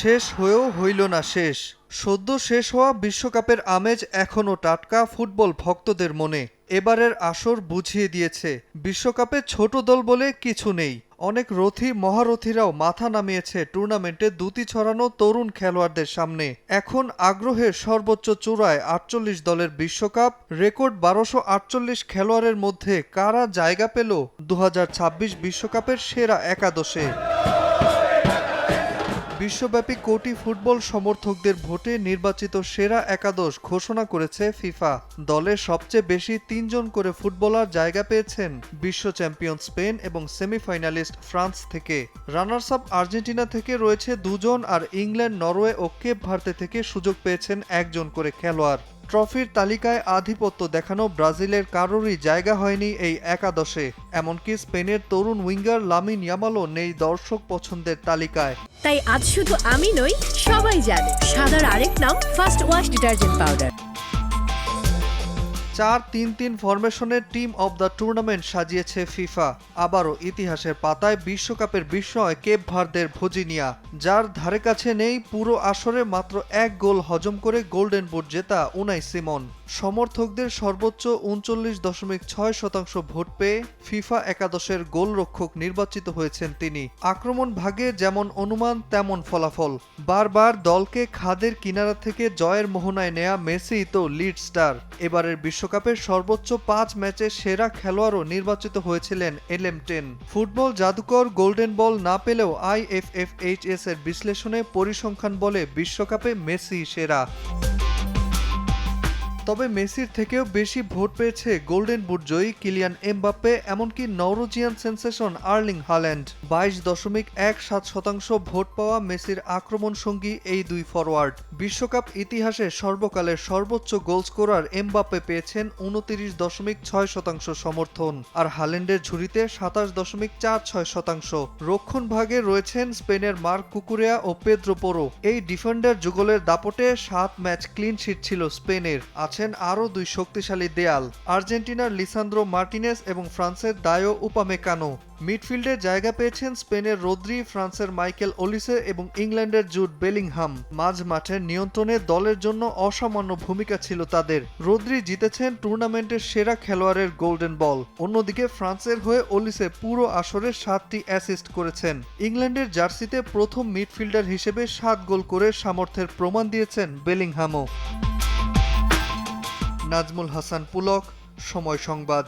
শেষ হয়েও হইল না শেষ। সদ্য শেষ হওয়া বিশ্বকাপের আমেজ এখনও টাটকা ফুটবল ভক্তদের মনে। এবারের আসর বুঝিয়ে দিয়েছে বিশ্বকাপে ছোট দল বলে কিছু নেই। অনেক রথী মহারথীরাও মাথা নামিয়েছে টুর্নামেন্টে দুটি ছড়ানো তরুণ খেলোয়াড়দের সামনে। এখন আগ্রহের সর্বোচ্চ চূড়ায় ৪৮ দলের বিশ্বকাপ রেকর্ড ১২৪৮ খেলোয়াড়ের মধ্যে কারা জায়গা পেল ২০২৬ বিশ্বকাপের সেরা একাদশে। বিশ্বব্যাপী কোটি ফুটবল সমর্থকদের ভোটে নির্বাচিত সেরা একাদশ ঘোষণা করেছে ফিফা। দলে সবচেয়ে বেশি ৩ জন করে ফুটবলার জায়গা পেয়েছেন বিশ্ব চ্যাম্পিয়ন স্পেন এবং সেমিফাইনালিস্ট ফ্রান্স থেকে। রানার্স আপ আর্জেন্টিনা থেকে রয়েছে ২ জন, আর ইংল্যান্ড, নরওয়ে ও কেপ ভার্দে থেকে সুযোগ পেয়েছেন ১ জন করে খেলোয়াড়। ট্রফির তালিকায় আধিপত্য দেখানো ব্রাজিলের কারোরই জায়গা হয়নি এই একাদশে। এমনকি স্পেনের তরুণ উইঙ্গার লামিন ইয়ামালও নেই দর্শক পছন্দের তালিকায়। তাই আজ শুধু আমি নই, সবাই জানে সাদার আরেক নাম ফার্স্ট ওয়াশ ডিটারজেন্ট পাউডার। ৪-৩-৩ ফরমেশনের টিম অব দ্য টুর্নামেন্ট সাজিয়েছে ফিফা। আবারও ইতিহাসের পাতায় বিশ্বকাপের বিস্ময় কেপ ভার্দের ভজিনিয়া, যার ধারে কাছে নেই পুরো আসরে মাত্র ১ গোল হজম করে গোল্ডেন বুট জেতা উনাই সিমন। সমর্থকদের সর্বোচ্চ ৩৯.৬% ভোট পেয়ে ফিফা একাদশের গোলরক্ষক নির্বাচিত হয়েছেন তিনি। আক্রমণ ভাগে যেমন অনুমান তেমন ফলাফল। বারবার দলকে খাদের কিনারা থেকে জয়ের মোহনায় নেয়া মেসি তো লিড স্টার। এবারের বিশ্বকাপের সর্বোচ্চ ৫ ম্যাচে সেরা খেলোয়াড়ও নির্বাচিত হয়েছিলেন এলএম10। ফুটবল জাদুকর গোল্ডেন বল না পেলেও IFFHS এর বিশ্লেষণে পরিসংখ্যান বলে বিশ্বকাপে মেসি সেরা। তবে মেসির থেকেও বেশি ভোট পেয়েছে গোল্ডেন বুট জয়ী কিলিয়ান এমবাপ্পে, এমনকি Norwegian sensation Erling Haaland. 22.17% vote পাওয়া মেসির আক্রমণ সঙ্গী এই দুই ফরওয়ার্ড। বিশ্বকাপ ইতিহাসে সর্বকালের সর্বোচ্চ গোল স্কোরার এমবাপ্পে পেয়েছেন 29.6% সমর্থন, আর হাল্যান্ডের ঝুড়িতে 27.46%। রক্ষণ ভাগে রয়েছেন স্পেনের মার্ক কুকুরেয়া ও পেদ্রো পোরো। এই ডিফেন্ডার যুগলের দাপটে 7 ম্যাচ ক্লিন শিট ছিল স্পেনের। আছেন আরও দুই শক্তিশালী দেয়াল, আর্জেন্টিনার লিসান্দ্রো মার্টিনেস এবং ফ্রান্সের দায়ো উপামেকানো। মিডফিল্ডে জায়গা পেয়েছেন স্পেনের রদ্রি, ফ্রান্সের মাইকেল ওলিসে এবং ইংল্যান্ডের জুড বেলিংহাম। মাঝ মাঠের নিয়ন্ত্রণে দলের জন্য অসামান্য ভূমিকা ছিল তাদের। রদ্রি জিতেছেন টুর্নামেন্টের সেরা খেলোয়াড়ের গোল্ডেন বল। অন্যদিকে ফ্রান্সের হয়ে ওলিসে পুরো আসরে 7টি অ্যাসিস্ট করেছেন। ইংল্যান্ডের জার্সিতে প্রথম মিডফিল্ডার হিসেবে 7 গোল করে সামর্থ্যের প্রমাণ দিয়েছেন বেলিংহামও। নাজমুল হাসান পুলক, সময় সংবাদ।